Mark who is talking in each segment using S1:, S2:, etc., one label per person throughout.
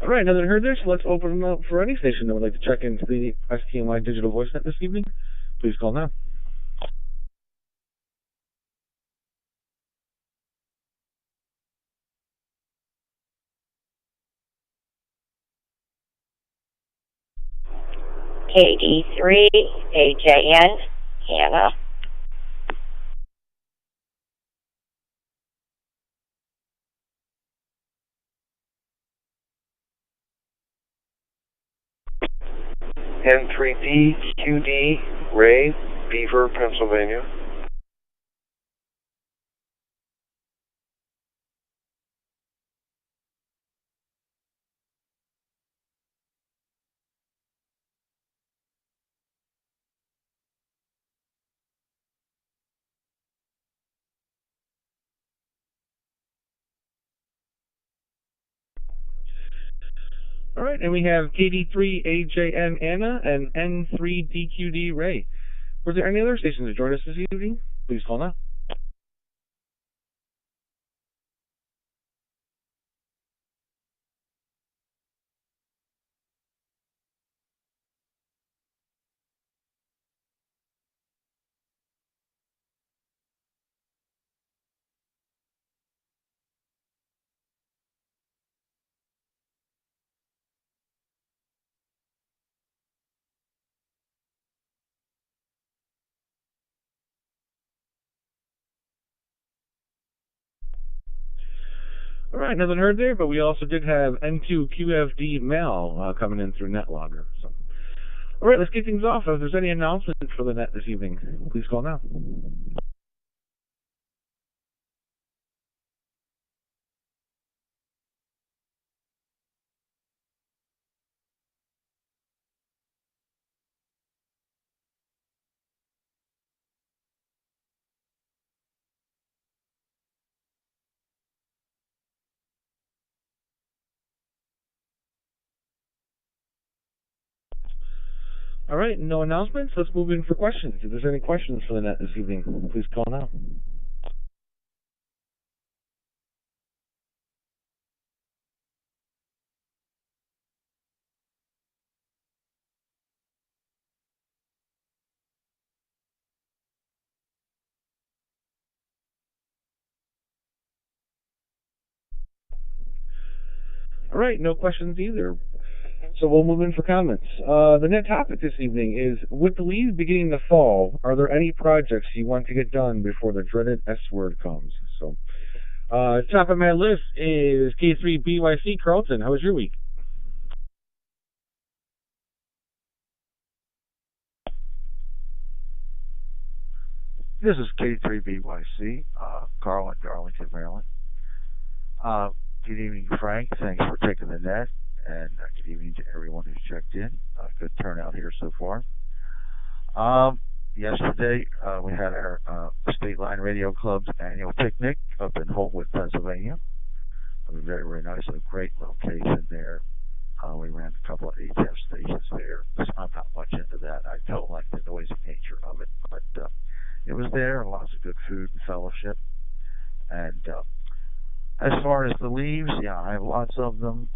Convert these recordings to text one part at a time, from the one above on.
S1: All right, now that I heard this, let's open them up for any station that would like to check into the STNY digital voice net this evening. Please call now.
S2: KD3AJN, Hannah.
S3: N3DQD, Ray, Beaver, Pennsylvania.
S1: All right, and we have KD3AJN Anna and N3DQD Ray. Were there any other stations to join us this evening? Please call now. All right, nothing heard there, but we also did have N2QFD mail coming in through NetLogger. So, all right, let's kick things off. If there's any announcements for the net this evening, please call now. All right, no announcements. Let's move in for questions. If there's any questions for the net this evening, please call now. All right, no questions either. So we'll move in for comments. The net topic this evening is, with the leaves beginning to fall, are there any projects you want to get done before the dreaded S word comes? So, top of my list is K3BYC Carlton. How was your week?
S4: This is K3BYC, Carl in Darlington, Maryland. Good evening, Frank. Thanks for taking the net, and good evening to everyone who's checked in. Good turnout here so far. Yesterday, we had our State Line Radio Club's annual picnic up in Holtwood, Pennsylvania. It was very, very nice. A great location there. We ran a couple of HF stations there. I'm not much into that. I don't like the noisy nature of it, but it was there, and lots of good food and fellowship. And as far as the leaves, yeah, I have lots of them,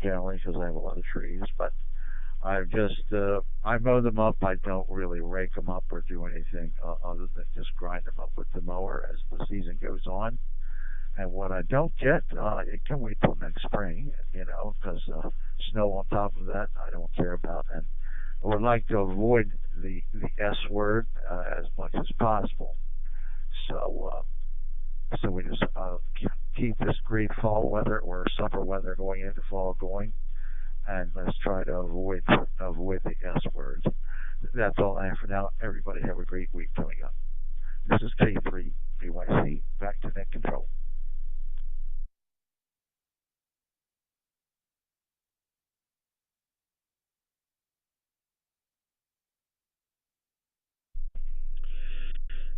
S4: generally because I have a lot of trees, but I mow them up. I don't really rake them up or do anything other than just grind them up with the mower as the season goes on. And what I don't get, it can wait till next spring, because snow on top of that, I don't care about. And I would like to avoid the S word as much as possible. So we just keep this great fall weather or summer weather going into fall going, and let's try to avoid the S words. That's all I have for now. Everybody have a great week coming up. This is K3BYC. Back to net control.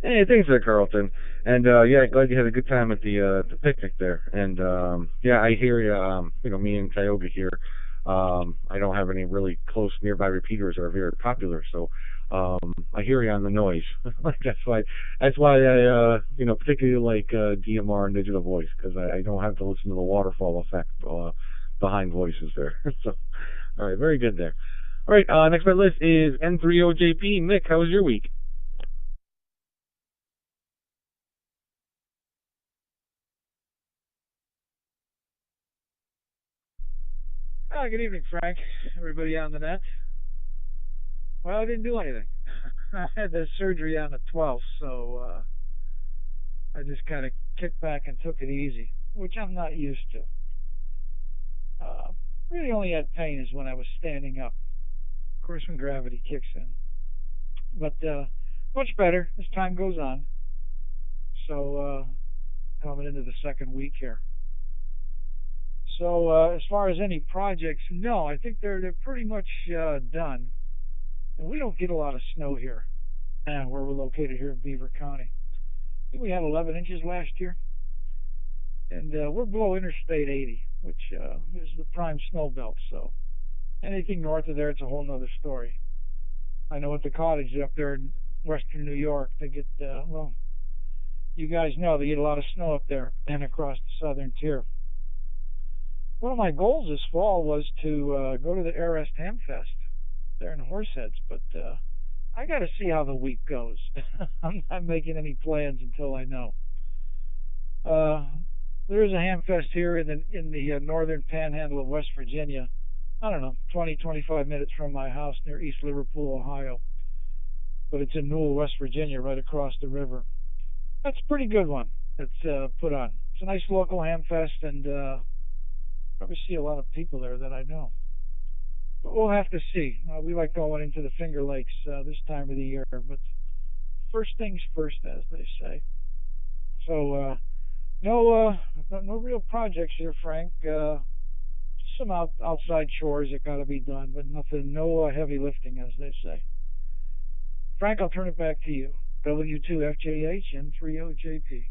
S1: Hey, thanks there, Carlton. And yeah, glad you had a good time at the picnic there. And yeah, I hear you. Me and Tioga here. I don't have any really close nearby repeaters that are very popular, so I hear you on the noise. That's why I particularly like DMR and digital voice, because I don't have to listen to the waterfall effect behind voices there. So, all right, very good there. All right, next on my list is N30JP. Mick, how was your week?
S5: Good evening, Frank. Everybody on the net. Well, I didn't do anything. I had the surgery on the 12th, so I just kind of kicked back and took it easy, which I'm not used to. Uh, really only had pain is when I was standing up. Of course, when gravity kicks in. But much better as time goes on. So coming into the second week here. So as far as any projects, no, I think they're pretty much done. And we don't get a lot of snow here, where we're located here in Beaver County. I think we had 11 inches last year, and we're below Interstate 80, which is the prime snow belt. So anything north of there, it's a whole nother story. I know at the cottage up there in western New York, they get, well, you guys know they get a lot of snow up there and across the southern tier. One of my goals this fall was to go to the Arrest Ham Fest there in Horseheads, but I got to see how the week goes. I'm not making any plans until I know. There is a ham fest here in the northern panhandle of West Virginia. I don't know, 20-25 minutes from my house near East Liverpool, Ohio. But it's in Newell, West Virginia, right across the river. That's a pretty good one. That's put on. It's a nice local ham fest, and probably see a lot of people there that I know. But we'll have to see. We like going into the Finger Lakes this time of the year, but first things first, as they say. So no real projects here, Frank. Some outside chores that got to be done, but nothing, no heavy lifting, as they say. Frank, I'll turn it back to you. W2FJH and 30JP.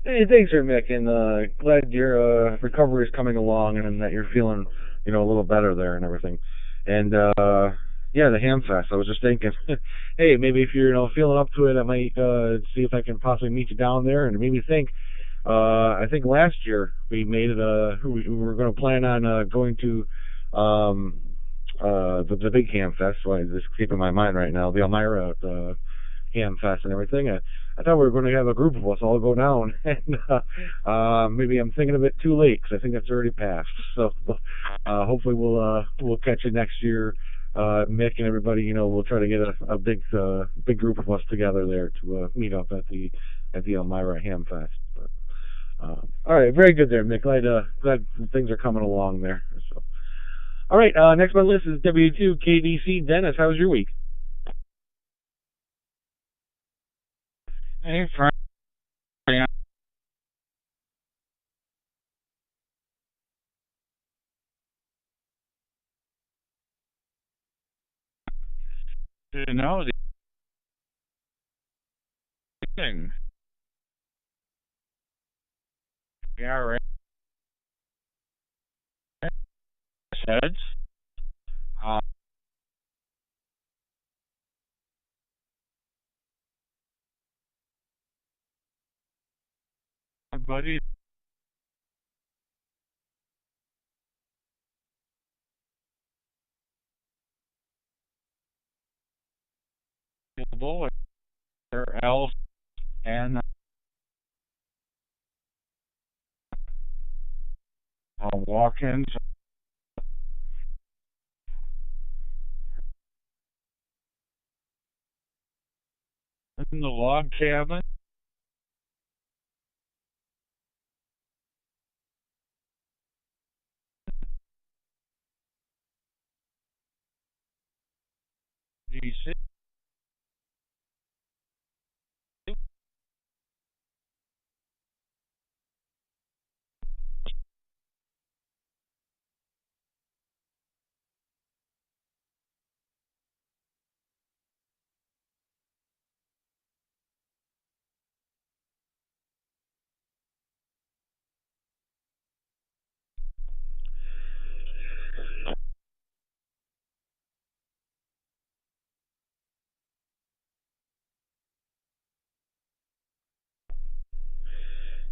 S1: Hey, thanks, sir, Mick, and glad your recovery is coming along and that you're feeling, a little better there and everything. And yeah, the Ham Fest. I was just thinking, hey, maybe if you're, feeling up to it, I might see if I can possibly meet you down there. And it made me think. I think last year we made it. We were going to plan on going to the big Ham Fest. So I just keep in my mind right now the Elmira Ham Fest and everything. I thought we were going to have a group of us all go down, and maybe I'm thinking of it too late because I think that's already passed. So hopefully we'll catch it next year. Mick and everybody, we'll try to get a big group of us together there to meet up at the Elmira Ham Fest. But, all right, very good there, Mick. Glad things are coming along there. So, all right, next on my list is W2KDC. Dennis, how was your week?
S5: Hey, Frank. You know the thing. Yeah, heads. Uh, my buddy, boy, else and walk-ins in the log cabin. DC.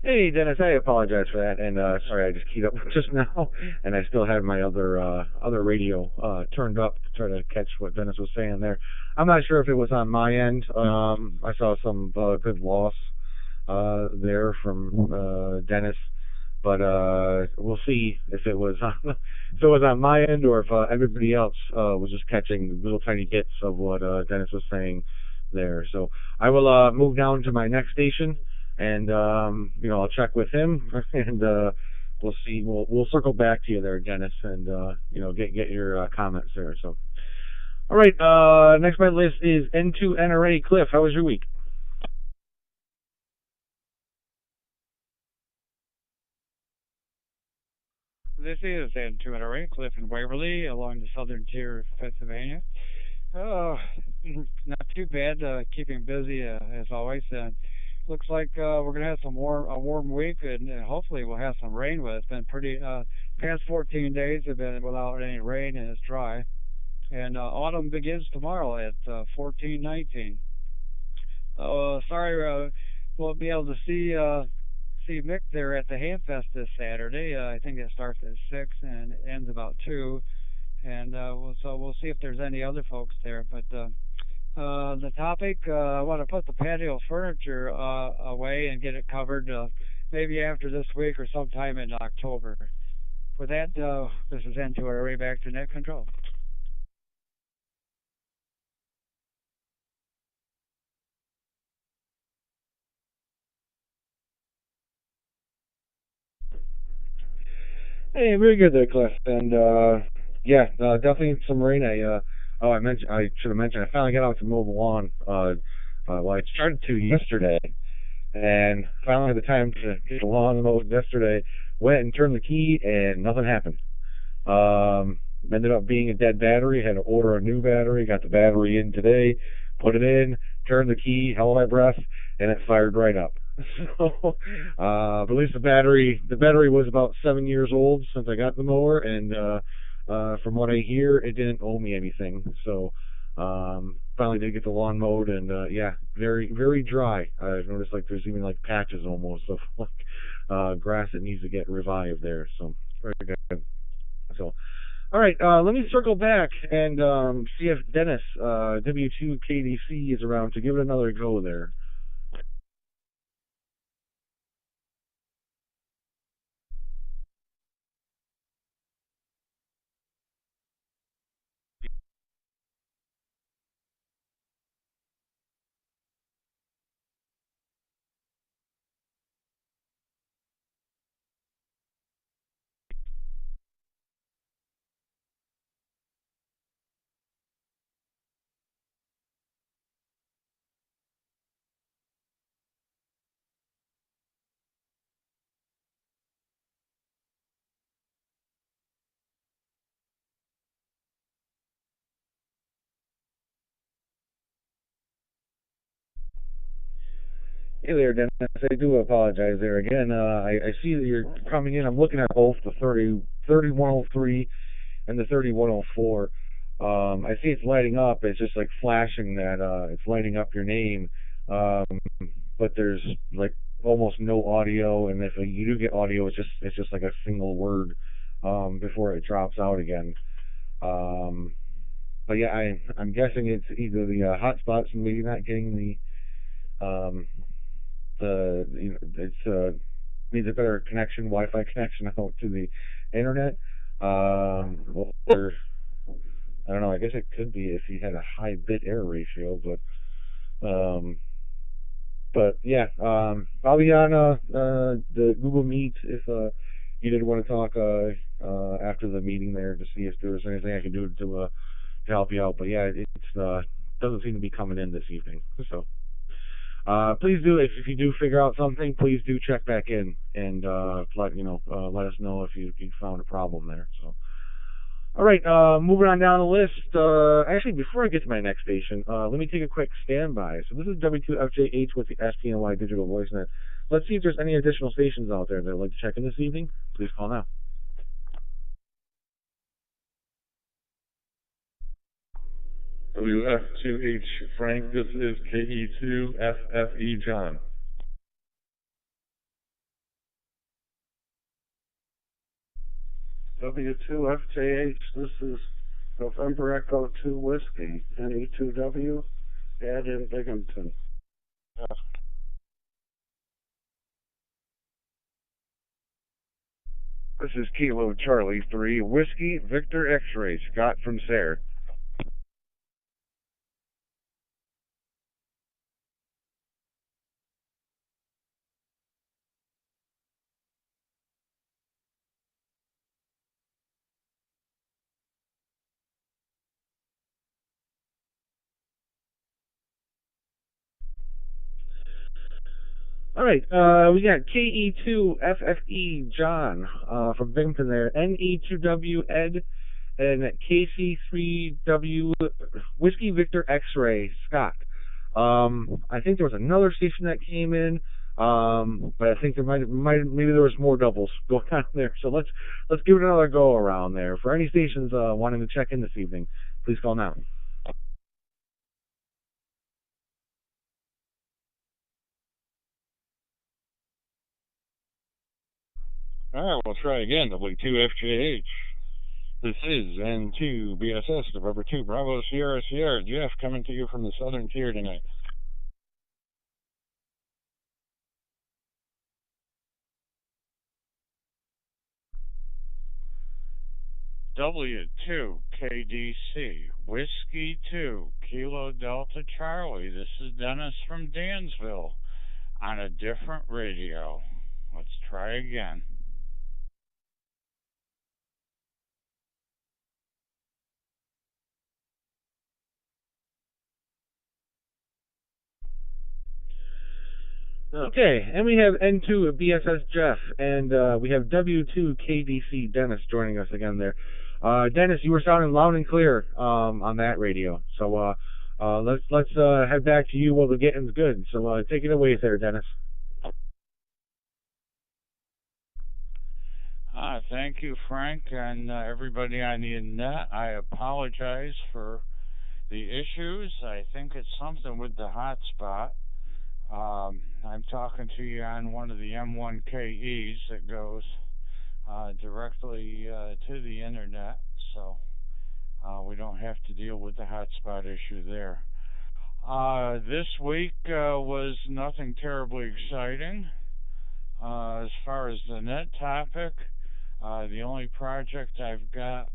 S1: Hey, Dennis, I apologize for that, and sorry, I just keyed up just now, and I still had my other radio turned up to try to catch what Dennis was saying there. I'm not sure if it was on my end. I saw some good loss there from Dennis, but we'll see if it was on, if it was on my end or if everybody else was just catching little tiny bits of what Dennis was saying there. So I will move down to my next station, and I'll check with him, and we'll see. We'll circle back to you there, Dennis, and get your comments there. So all right, next on my list is N2NRA. Cliff, how was your week?
S6: This is N2NRA, Cliff and Waverly, along the southern tier of Pennsylvania. Oh, not too bad. Keeping busy as always. Looks like we're gonna have a warm week, and hopefully we'll have some rain with it. It's been pretty. Past 14 days have been without any rain, and it's dry. And autumn begins tomorrow at 14:19. Sorry, we'll be able to see Mick there at the Hamfest this Saturday. I think it starts at 6 and ends about 2. And we'll see if there's any other folks there. But the topic, I want to put the patio furniture away and get it covered maybe after this week or sometime in October. With that, this is N2RA back to net control.
S1: Hey, very good there, Cliff. And yeah, definitely some rain. I should have mentioned I finally got out to mow the lawn. Well, I started to yesterday, and finally had the time to get the lawn mowed yesterday. Went and turned the key, and nothing happened. Ended up being a dead battery. Had to order a new battery. Got the battery in today. Put it in. Turned the key. Held my breath, and it fired right up. So, but at least the battery was about 7 years old since I got the mower, and from what I hear, it didn't owe me anything. So, finally did get the lawn mowed, and yeah, very very dry. I've noticed like there's even like patches almost of like grass that needs to get revived there. So very good. So all right, let me circle back and see if Dennis W2KDC is around to give it another go there. Hey there, Dennis. I do apologize there again. I see that you're coming in. I'm looking at both the 3103 and the 3104. I see it's lighting up. It's just like flashing that it's lighting up your name. Um, but there's like almost no audio, and if you do get audio, it's just like a single word before it drops out again. Um, but yeah, I'm guessing it's either the hotspots and maybe not getting um, it's needs a better connection, Wi-Fi connection out to the internet. Or I don't know. I guess it could be if you had a high bit error ratio, um, but yeah, I'll be on the Google Meet if you did want to talk after the meeting there to see if there was anything I can do to help you out. But yeah, it's doesn't seem to be coming in this evening, so. Please do if you do figure out something. Please do check back in and let us know if you found a problem there. So, all right, moving on down the list. Actually, before I get to my next station, let me take a quick standby. So this is W2FJH with the STNY Digital Voice Net. Let's see if there's any additional stations out there that would like to check in this evening. Please call now.
S7: WF2H Frank, this is KE2FFE John. W2FJH, this is November Echo 2 Whiskey, NE2W, add in Binghamton.
S1: This is Kilo Charlie 3 Whiskey Victor X-Ray Scott from Sayre. All right, we got KE2FFE John from Binghamton there, NE2W Ed, and KC3W Whiskey Victor X-Ray Scott. I think there was another station that came in, but I think there maybe there was more doubles going on there. So let's give it another go around there. For any stations wanting to check in this evening, please call now. All right, we'll try again. W2FJH. This is N2 BSS, November 2 Bravo Sierra Sierra. Jeff coming to you from the Southern Tier tonight. W2KDC, Whiskey 2, Kilo Delta Charlie. This is Dennis from Dansville on a different radio. Let's try again. Okay, and we have N2 BSS Jeff, and we have W2KDC Dennis joining us again there. Dennis, you were sounding loud and clear on that radio. So let's head back to you while the getting's good. So take it away there, Dennis. Thank you, Frank, and everybody on the net. I apologize for the issues. I think it's something with the hotspot. I'm talking to you on one of the M1KEs that goes directly to the internet, so we don't have to deal with the hotspot issue there. This week was nothing terribly exciting. As far as the net topic, the only project I've got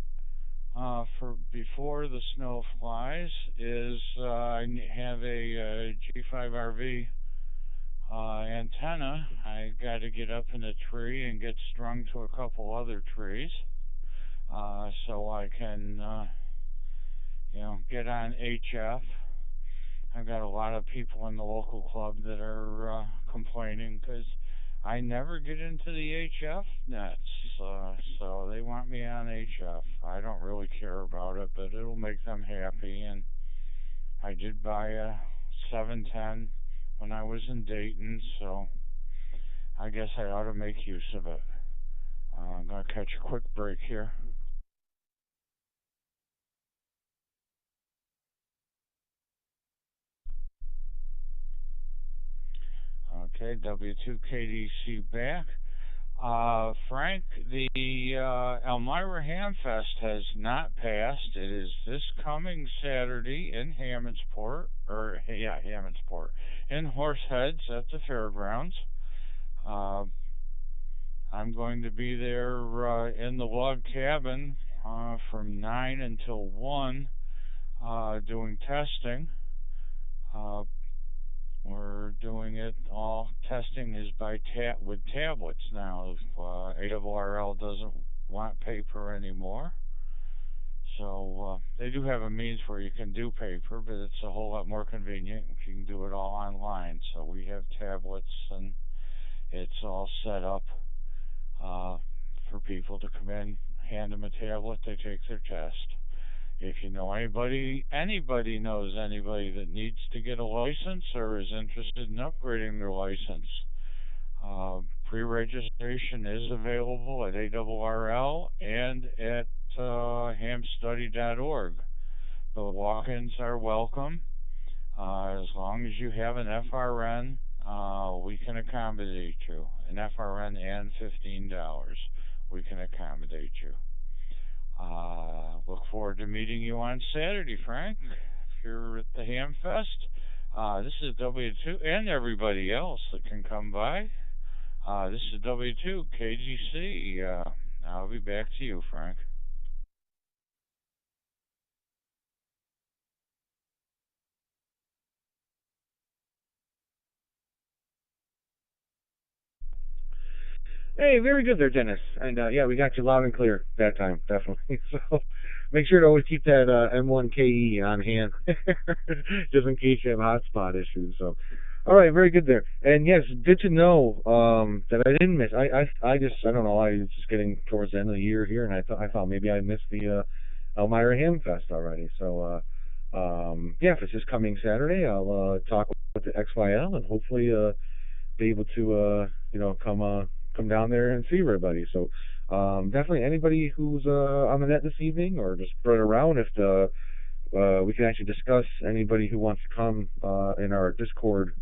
S1: for before the snow flies is I have a G5RV antenna. I got to get up in a tree and get strung to a couple other trees so I can get on HF. I've got a lot of people in the local club that are complaining because I never get into the HF nets, so they want me on HF. I don't really care about it, but it'll make them happy. And I did buy a 710 when I was in Dayton, so I guess I ought to make use of it. I'm going to catch a quick break here. Okay, W2KDC back. Frank, the Elmira Hamfest has not passed. It is this coming Saturday in Hammondsport, in Horseheads at the fairgrounds. I'm going to be there in the log cabin from 9 until 1 doing testing. We're doing it all. Testing is by with tablets now. ARRL doesn't want paper anymore, so they do have a means where you can do paper, but it's a whole lot more convenient if you can do it all online. So we have tablets, and it's all set up for people to come in, hand them a tablet, they take their test. If you know anybody knows anybody that needs to get a license or is interested in upgrading their license, pre-registration is available at ARRL and at hamstudy.org. The walk-ins are welcome. As long as you have an FRN, we can accommodate you. An FRN and $15, we can accommodate you.
S8: Look forward to meeting you on Saturday, Frank, if you're at the Ham Fest. This is W2 and everybody else that can come by. This is W2 KGC. I'll be back to you, Frank.
S1: Hey, very good there, Dennis. And yeah, we got you loud and clear that time, definitely. So make sure to always keep that M1KE on hand, just in case you have hotspot issues. So, all right, very good there. And yes, good to know that I didn't miss. I don't know. I was just getting towards the end of the year here, and I thought maybe I missed the Elmira Ham Fest already. So, yeah, if it's just coming Saturday, I'll talk with the XYL and hopefully be able to come down there and see everybody. So definitely anybody who's on the net this evening or just spread around, if we can actually discuss anybody who wants to come in our Discord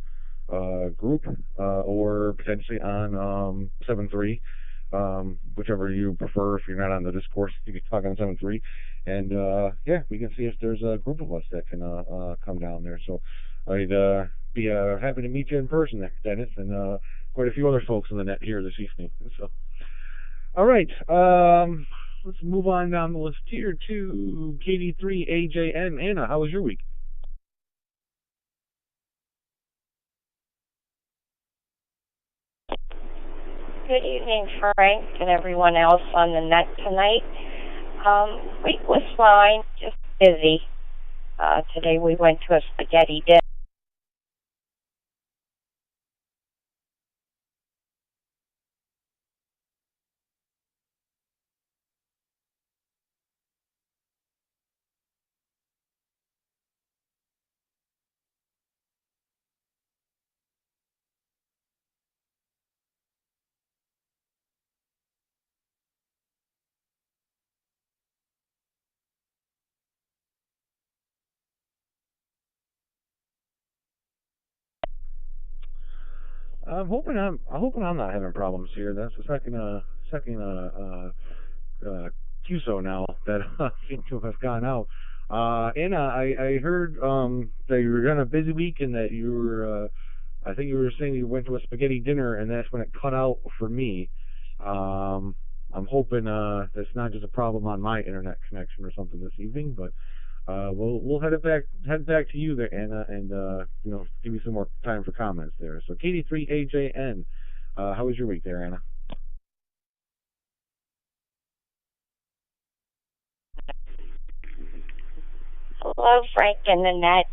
S1: group or potentially on 7.3, whichever you prefer. If you're not on the Discord, you can talk on 7.3, and yeah, we can see if there's a group of us that can come down there. So I'd be happy to meet you in person there, Dennis, and quite a few other folks on the net here this evening. So, all right, let's move on down the list here to KD3AJN. Anna, how was your week?
S2: Good evening, Frank, and everyone else on the net tonight. Week was fine, just busy. Today we went to a spaghetti dinner.
S1: I'm not having problems here. That's the second QSO now that seems to have gone out. Anna, I heard that you were on a busy week and that you were I think you were saying you went to a spaghetti dinner and that's when it cut out for me. I'm hoping that's not just a problem on my internet connection or something this evening, but we'll head back to you there, Anna, and give you some more time for comments there. So KD3AJN, how was your week there, Anna?
S2: Hello, Frank and the net.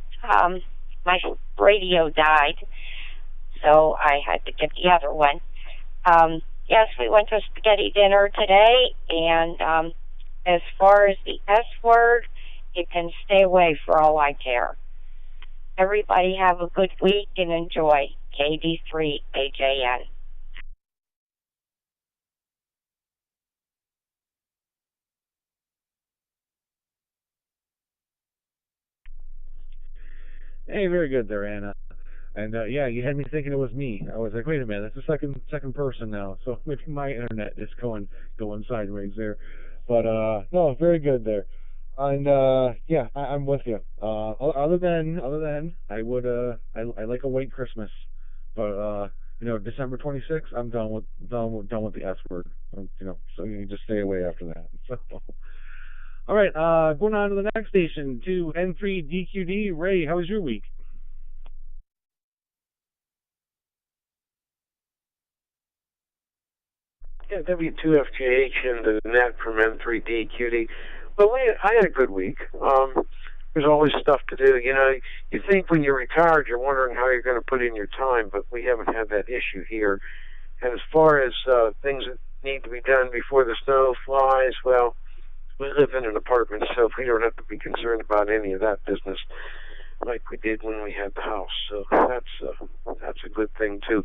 S2: My radio died, so I had to get the other one. Yes, we went to a spaghetti dinner today, and as far as the S word, you can stay away for all I care. Everybody have a good week and enjoy. KD3AJN.
S1: Hey, very good there, Anna. And yeah, you had me thinking it was me. I was like, wait a minute, that's the second person now. So maybe my internet is going sideways there. But no, very good there. And yeah, I'm with you. Other than I like a white Christmas, but December 26th, I'm done with the S word. So you can just stay away after that. So all right, going on to the next station to N3DQD. Ray, how was your week?
S3: Yeah, W2FGH and the net from N3DQD. Well, I had a good week. There's always stuff to do. You think when you're retired, you're wondering how you're going to put in your time, but we haven't had that issue here. And as far as things that need to be done before the snow flies, well, we live in an apartment, so we don't have to be concerned about any of that business like we did when we had the house. So that's a good thing too.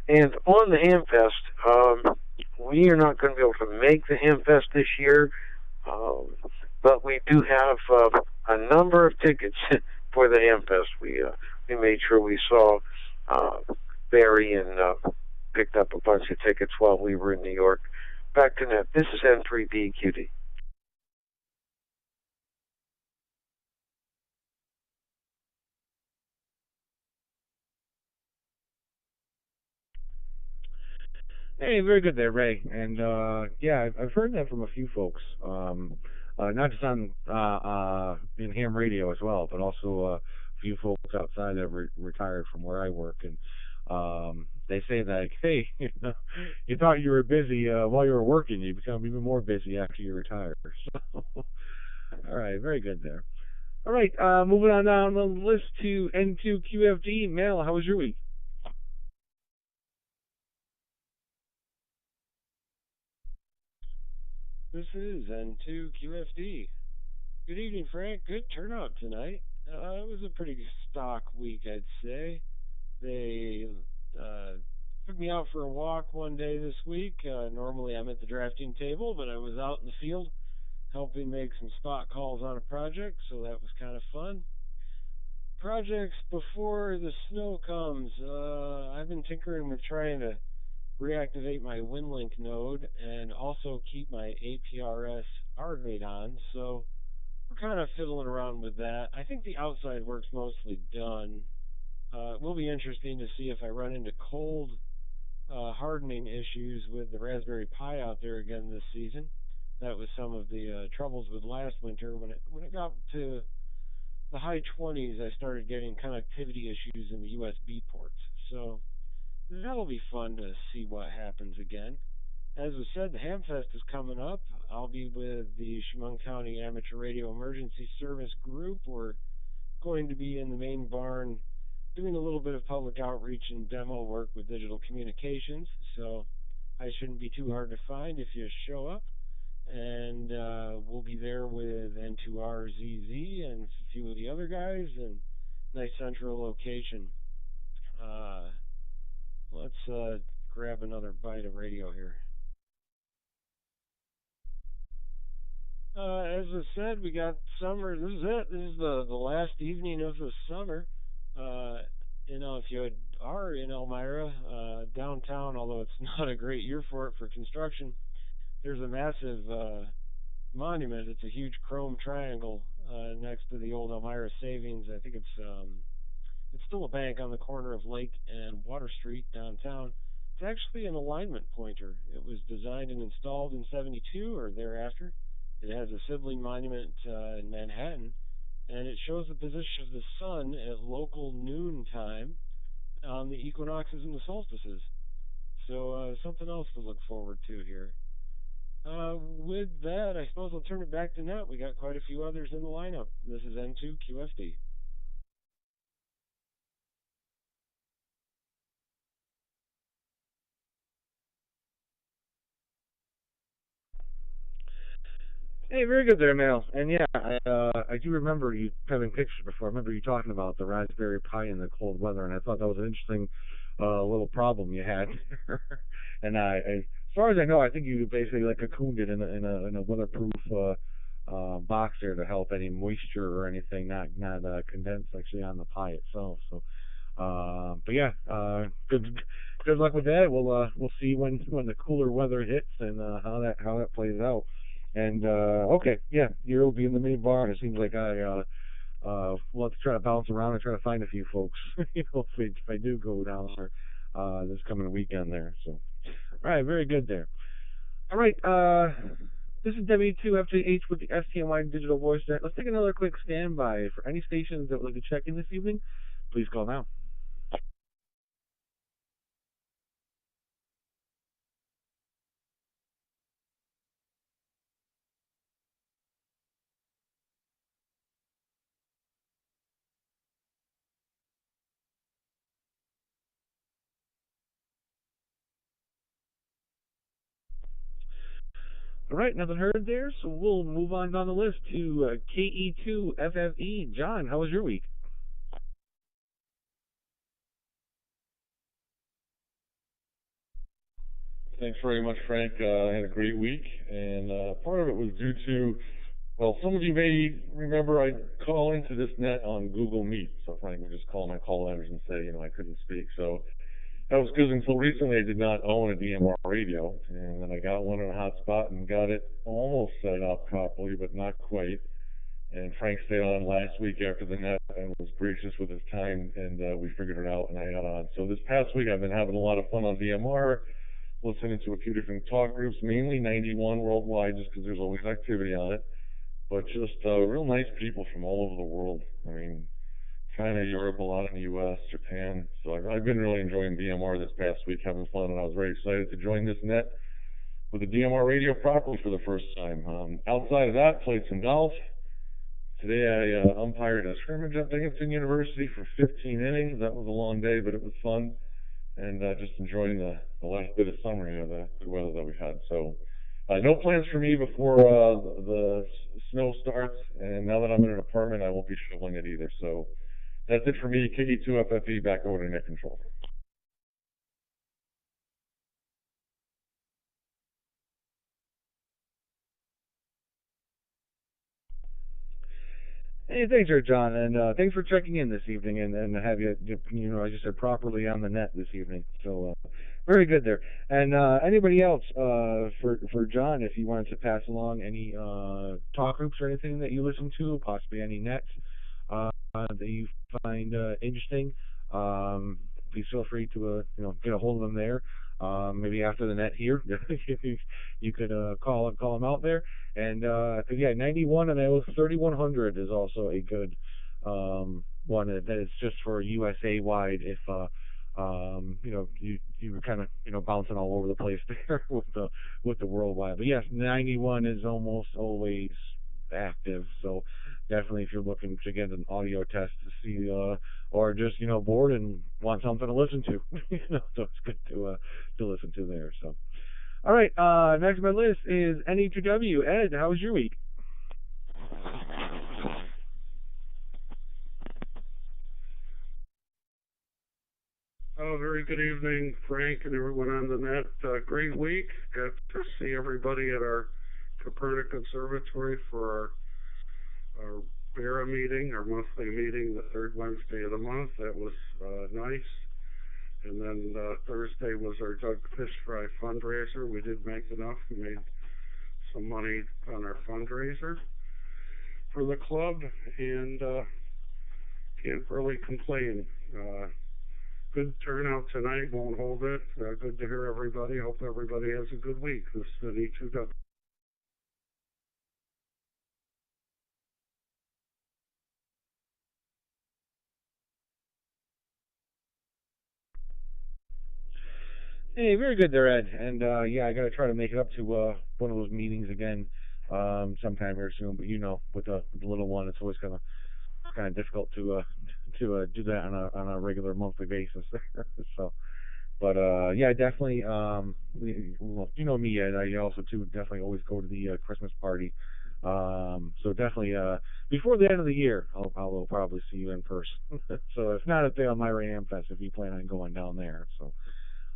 S3: And on the Hamfest, we are not going to be able to make the Hamfest this year, but we do have a number of tickets for the Hamfest. We made sure we saw Barry and picked up a bunch of tickets while we were in New York. Back to net. This is N3DQD.
S1: Hey, very good there, Ray. And yeah, I've heard that from a few folks. Not just on in ham radio as well, but also a few folks outside that retired from where I work, and they say that, like, hey, you thought you were busy while you were working, you become even more busy after you retire. So, all right, very good there. All right, moving on down the list to N2QFD. Mel, how was your week?
S9: This is N2QFD. Good evening, Frank. Good turnout tonight. It was a pretty stock week, I'd say. They uh, took me out for a walk one day this week. Normally I'm at the drafting table, but I was out in the field helping make some spot calls on a project, so that was kind of fun. Projects before the snow comes. I've been tinkering with trying to reactivate my WinLink node and also keep my APRS RGate on. So we're kind of fiddling around with that. I think the outside work's mostly done. It will be interesting to see if I run into cold hardening issues with the Raspberry Pi out there again this season. That was some of the troubles with last winter. When it got to the high 20s, I started getting connectivity issues in the USB ports. So that'll be fun to see what happens again. As was said, the Hamfest is coming up. I'll be with the Chemung County Amateur Radio Emergency Service Group. We're going to be in the main barn doing a little bit of public outreach and demo work with digital communications. So I shouldn't be too hard to find if you show up. And we'll be there with N2RZZ and a few of the other guys, and nice central location. Uh, let's grab another bite of radio here. As I said, we got summer. This is it. This is the last evening of the summer. Uh, if you are in Elmira, downtown, although it's not a great year for it for construction, there's a massive monument. It's a huge chrome triangle next to the old Elmira Savings. I think it's still a bank on the corner of Lake and Water Street downtown. It's actually an alignment pointer. It was designed and installed in '72 or thereafter. It has a sibling monument in Manhattan, and it shows the position of the sun at local noon time on the equinoxes and the solstices. So something else to look forward to here. With that, I suppose I'll turn it back to Nat. We got quite a few others in the lineup. This is N2QFD.
S1: Hey, very good there, Mel. And yeah, I do remember you having pictures before. I remember you talking about the Raspberry Pi in the cold weather, and I thought that was an interesting little problem you had there. And as far as I know, I think you basically like cocooned it in a weatherproof box there to help any moisture or anything not condense actually on the Pi itself. So, but yeah, good luck with that. We'll see when the cooler weather hits and how that plays out. And okay, yeah, you'll be in the main bar. And it seems like we'll have to try to bounce around and try to find a few folks, if I do go down there this coming weekend there. So, all right, very good there. All right, this is W2FJH with the STNY Digital Voice Net. Let's take another quick standby. For any stations that would like to check in this evening, please call now. All right, nothing heard there, so we'll move on down the list to KE2FFE. John, how was your week?
S10: Thanks very much, Frank. I had a great week, and part of it was due to, well, some of you may remember I call into this net on Google Meet, so Frank would just call my call letters and say, I couldn't speak. So that was because until recently I did not own a DMR radio, and then I got one on a hotspot and got it almost set up properly, but not quite. And Frank stayed on last week after the net and was gracious with his time, and we figured it out, and I got on. So this past week I've been having a lot of fun on DMR. listening to a few different talk groups, mainly 91 worldwide, just because there's always activity on it. But just real nice people from all over the world. I mean, China, Europe, a lot in the U.S., Japan. So I've been really enjoying DMR this past week, having fun, and I was very excited to join this net with the DMR radio properly for the first time. Outside of that, played some golf. Today I umpired a scrimmage at Binghamton University for 15 innings. That was a long day, but it was fun, and just enjoying the last bit of summer, the good weather that we've had. So no plans for me before the snow starts, and now that I'm in an apartment, I won't be shoveling it either. So that's it for me. KE2FFE, back over to net control.
S1: Hey, thanks, there, John, and thanks for checking in this evening, and have you, as you said, properly on the net this evening. So, very good there. And anybody else for John, if you wanted to pass along any talk groups or anything that you listen to, possibly any nets that you find interesting, please feel free to get a hold of them there. Maybe after the net here, you could call them out there. And 'cause, yeah, 91 and I was 3100 is also a good one that is just for USA wide. If you were kind of bouncing all over the place there with the worldwide. But yes, 91 is almost always active. So definitely, if you're looking to get an audio test to see, or just bored and want something to listen to, so it's good to listen to there. So, all right, next on my list is NE2W. Ed, how was your week?
S7: Oh, very good evening, Frank and everyone on the net. Great week. Got to see everybody at our Copernic Observatory for our BERA meeting, our monthly meeting, the third Wednesday of the month. That was nice. And then Thursday was our Doug Fish Fry fundraiser. We did make enough. We made some money on our fundraiser for the club, and can't really complain. Good turnout tonight. Won't hold it. Good to hear everybody. Hope everybody has a good week. This is the E2W.
S1: Hey, very good there, Ed. And yeah, I got to try to make it up to one of those meetings again sometime very soon. But with the little one, it's always kind of difficult to do that on a regular monthly basis there. So, but yeah, definitely. Well, you know me, Ed. I also too definitely always go to the Christmas party. So definitely before the end of the year, I'll probably see you in person. So if not at the Myra Am Fest, if you plan on going down there. So.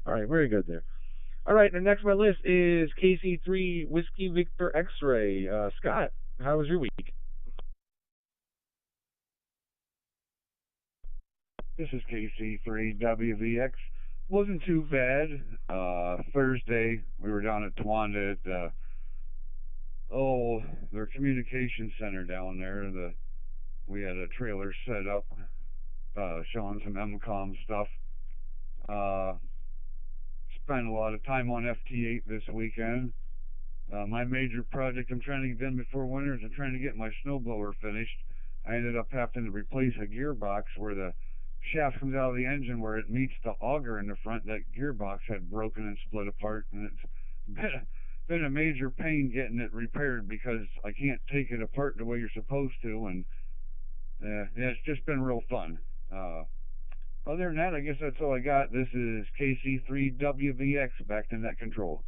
S1: All right, very good there. All right, and next on my list is KC3 Whiskey Victor X-Ray. Scott, how was your week?
S11: This is KC3WVX. Wasn't too bad. Thursday, we were down at Tawanda at their communication center down there. We had a trailer set up, showing some MCOM stuff. Spent a lot of time on FT8 this weekend. My major project I'm trying to get done before winter is I'm trying to get my snowblower finished. I ended up having to replace a gearbox where the shaft comes out of the engine where it meets the auger in the front. That gearbox had broken and split apart, and it's been a major pain getting it repaired because I can't take it apart the way you're supposed to, and yeah, it's just been real fun. Other than that, I guess that's all I got. This is KC3WVX, back to net control.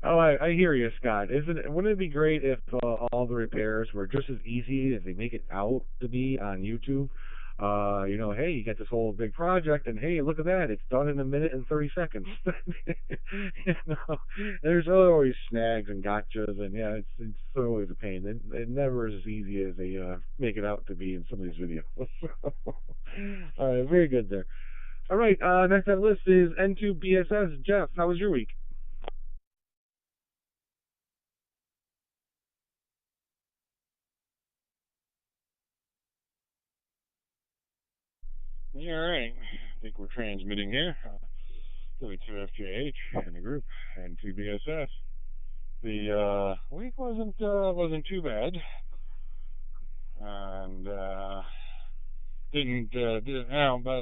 S1: Oh, I hear you, Scott. Wouldn't it be great if all the repairs were just as easy as they make it out to be on YouTube? Hey, you got this whole big project, and hey, look at that, it's done in a minute and 30 seconds. There's always snags and gotchas, and yeah, it's always a pain. It never is as easy as they make it out to be in some of these videos. All right, very good there. All right, next on the list is N2BSS. Jeff, how was your week?
S10: Yeah, all right. I think we're transmitting here. W2FJH in the group and TBSS. The week wasn't too bad, and but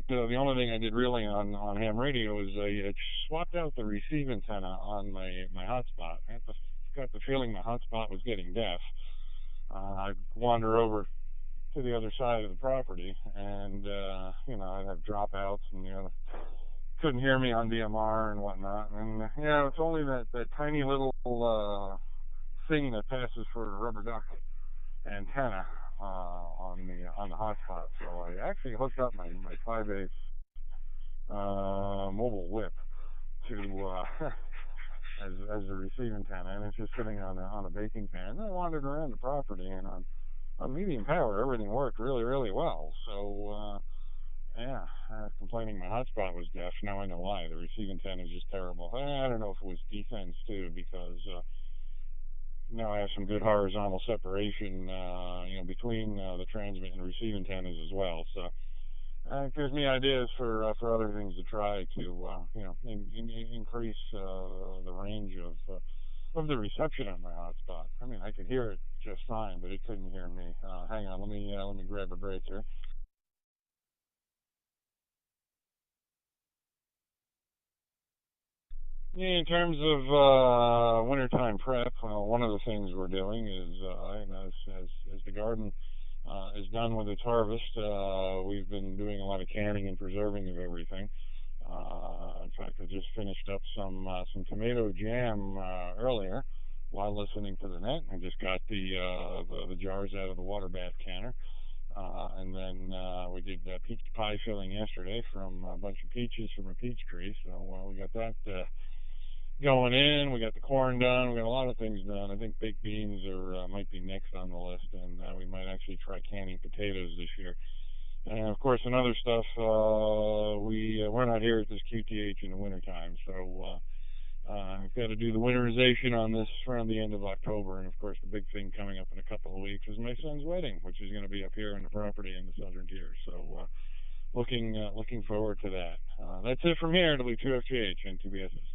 S10: the only thing I did really on ham radio is I swapped out the receive antenna on my hotspot. Got the feeling my hotspot was getting deaf. I wander over to the other side of the property, and I'd have dropouts, and couldn't hear me on DMR and whatnot. And it's only that tiny little thing that passes for a rubber duck antenna on the hotspot. So I actually hooked up my 5/8 mobile whip to as a receive antenna, and it's just sitting on a baking pan. And I wandered around the property, and on medium power, everything worked really, really well. So I was complaining my hotspot was deaf. Now I know why. The receive antenna is just terrible. I don't know if it was defense too, because now I have some good horizontal separation, between the transmit and receive antennas as well. So it gives me ideas for other things to try to, increase the range of the reception on my hotspot. I mean, I could hear it just fine, but it couldn't hear me. Hang on, let me grab a break here. Yeah, in terms of wintertime prep, one of the things we're doing is, as the garden is done with its harvest, we've been doing a lot of canning and preserving of everything. In fact, I just finished up some tomato jam earlier while listening to the net. I just got the jars out of the water bath canner. And then we did peach pie filling yesterday from a bunch of peaches from a peach tree. So we got that going in. We got the corn done. We got a lot of things done. I think baked beans might be next on the list, and we might actually try canning potatoes this year. And of course, another stuff. We're not here at this QTH in the wintertime, so we've got to do the winterization on this around the end of October. And of course, the big thing coming up in a couple of weeks is my son's wedding, which is going to be up here on the property in the southern tier. So looking forward to that. That's it from here. W2FGH and TBSS.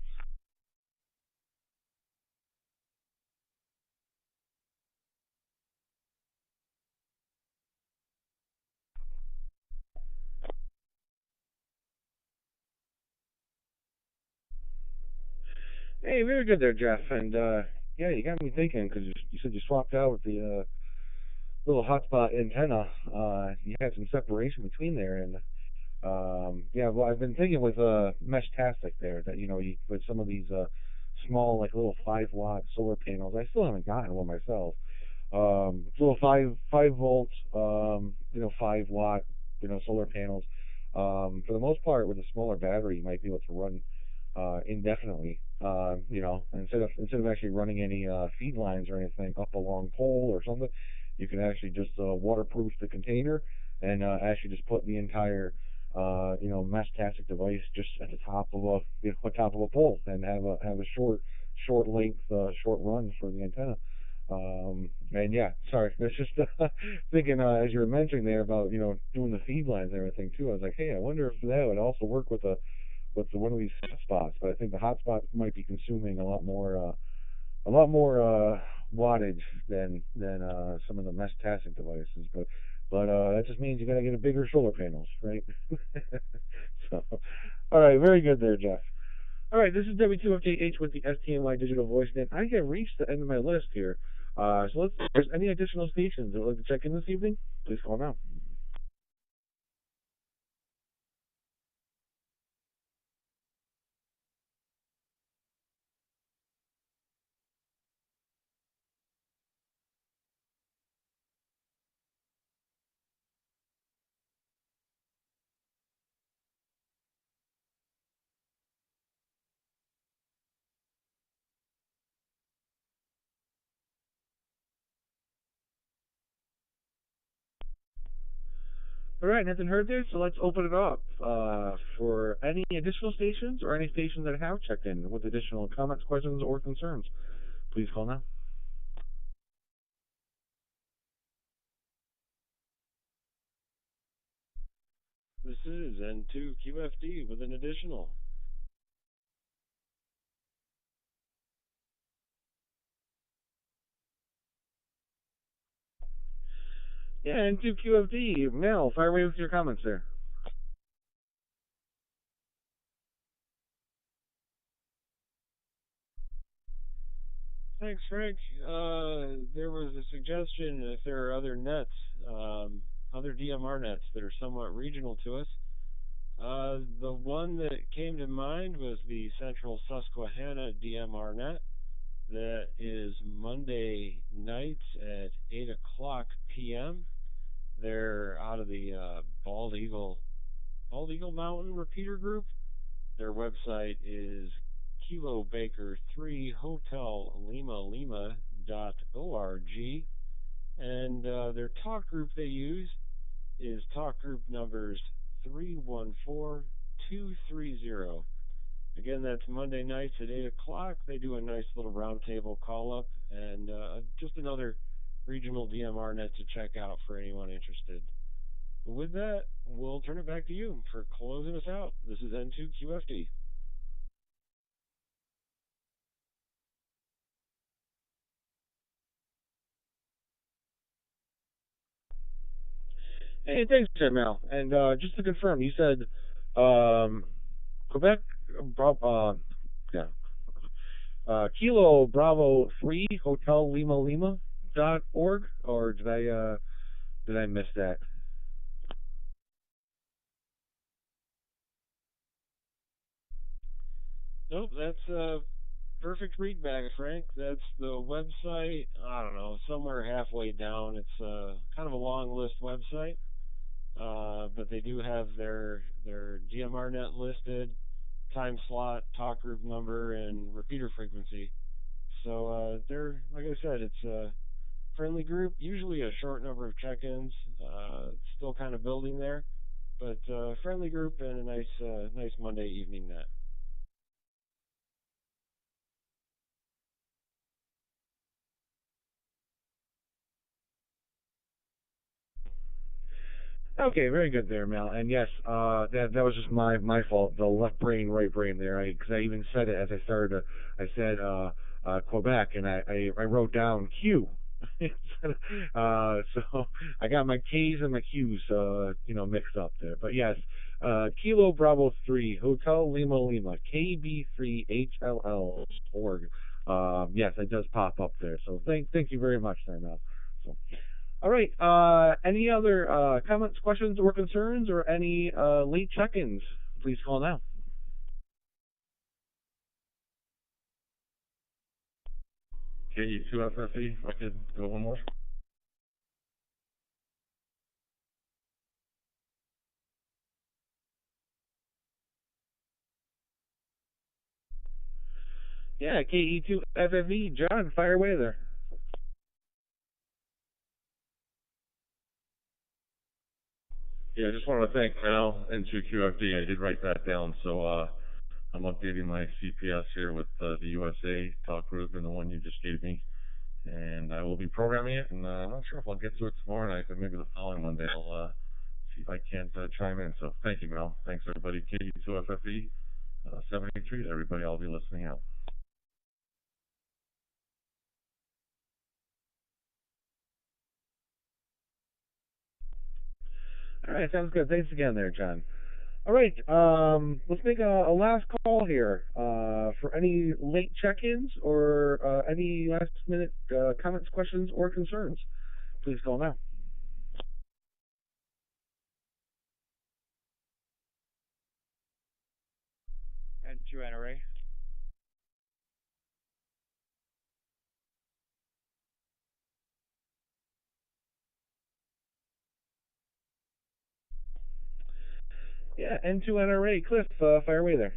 S1: Hey, very good there, Jeff. And yeah, you got me thinking because you said you swapped out the little hotspot antenna. You had some separation between there, and yeah. Well, I've been thinking with mesh tastic there that you with some of these small like little 5-watt solar panels. I still haven't gotten one myself. Little 5 volt, 5-watt, solar panels. For the most part, with a smaller battery, you might be able to run indefinitely. Instead of actually running any feed lines or anything up a long pole or something, you can actually just waterproof the container and actually just put the entire mesh tastic device just at the top of a pole and have a short length short run for the antenna. And yeah, sorry, it's just thinking as you were mentioning there about doing the feed lines and everything too. I was like, hey, I wonder if that would also work with one of these hotspots. But I think the hotspot might be consuming a lot more wattage than some of the mesh tastic devices. But that just means you got to get a bigger solar panels, right? So, all right, very good there, Jeff. All right, this is W2FJH with the STNY Digital Voice Net. I have reached the end of my list here. So if there's any additional stations that would like to check in this evening, please call now. All right, nothing heard there, so let's open it up for any additional stations or any stations that have checked in with additional comments, questions, or concerns. Please call now.
S9: This is N2QFD with an additional.
S1: Yeah, N2QFD. Mel, fire away with your comments there.
S9: Thanks, Frank. There was a suggestion if there are other nets, other DMR nets that are somewhat regional to us. The one that came to mind was the Central Susquehanna DMR net that is Monday nights at 8 o'clock p.m. They're out of the Bald Eagle Mountain Repeater Group. Their website is Kilo Baker 3 Hotel Lima Lima.org, and their talk group they use is talk group numbers 314230. Again, that's Monday nights at 8 o'clock. They do a nice little roundtable call up, and just another regional DMR net to check out for anyone interested. With that, we'll turn it back to you for closing us out. This is N2QFD.
S1: Hey, thanks, Mel. And just to confirm, you said Quebec, yeah, Kilo Bravo 3 Hotel Lima Lima.org, or did I miss that?
S9: Nope, that's a perfect readback, Frank. That's the website. I don't know, somewhere halfway down. It's kind of a long list website, but they do have their DMR net listed, time slot, talk group number, and repeater frequency. So they're, like I said, it's a friendly group. Usually a short number of check-ins. Still kind of building there, but friendly group and a nice Monday evening net.
S1: Okay, very good there, Mel. And yes, that was just my fault. The left brain, right brain there. Because I even said it as I started. I said Quebec, and I wrote down Q. So I got my K's and my Q's mixed up there. But yes, Kilo Bravo 3 Hotel Lima Lima KB3HLL org. Yes, it does pop up there. So thank you very much there, Mel. So. All right. Any other comments, questions, or concerns, or any late check-ins? Please call now.
S10: KE2FFE, if I could go one more.
S1: Yeah, KE2FFE. John, fire away there.
S10: Yeah, I just want to thank Mel and N2QFD. I did write that down, so I'm updating my CPS here with the USA talk group and the one you just gave me. And I will be programming it, and I'm not sure if I'll get to it tomorrow night, but maybe the following Monday I'll see if I can't chime in. So thank you, Mel. Thanks, everybody. KE2FFE, 73. Everybody, I'll be listening out.
S1: All right, sounds good. Thanks again there, John. All right, let's make a last call here for any late check-ins or any last-minute comments, questions, or concerns. Please call now.
S6: N2NRA.
S1: Yeah, N2NRA. Cliff, fire away there.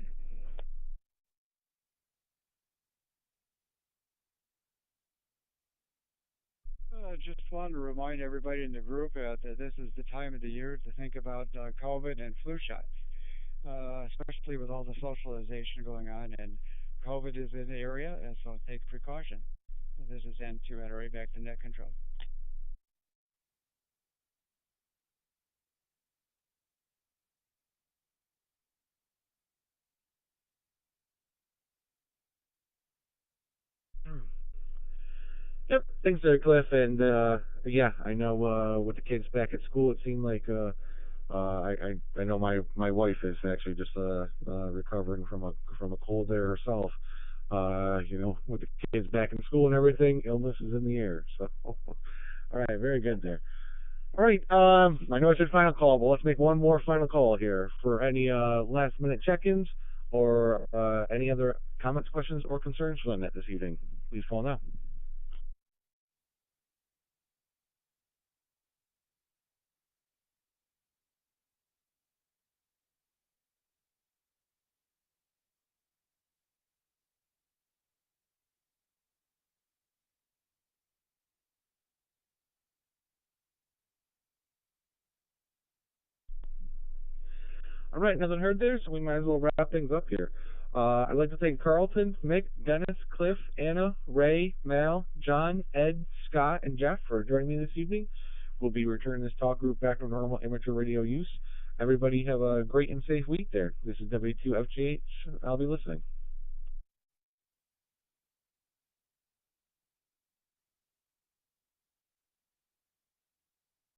S6: Just wanted to remind everybody in the group that this is the time of the year to think about COVID and flu shots, especially with all the socialization going on. And COVID is in the area, and so take precaution. This is N2NRA, back to net control.
S1: Yep, thanks there, Cliff. And yeah, I know with the kids back at school, it seemed like I know my wife is actually just recovering from a cold there herself. With the kids back in school and everything, illness is in the air. So, all right, very good there. All right, I know it's your final call, but let's make one more final call here for any last minute check-ins or any other comments, questions, or concerns for the net this evening. Please call now. All right, nothing heard there, so we might as well wrap things up here. I'd like to thank Carlton, Mick, Dennis, Cliff, Anna, Ray, Mal, John, Ed, Scott, and Jeff for joining me this evening. We'll be returning this talk group back to normal amateur radio use. Everybody have a great and safe week there. This is W2FGH. I'll be listening.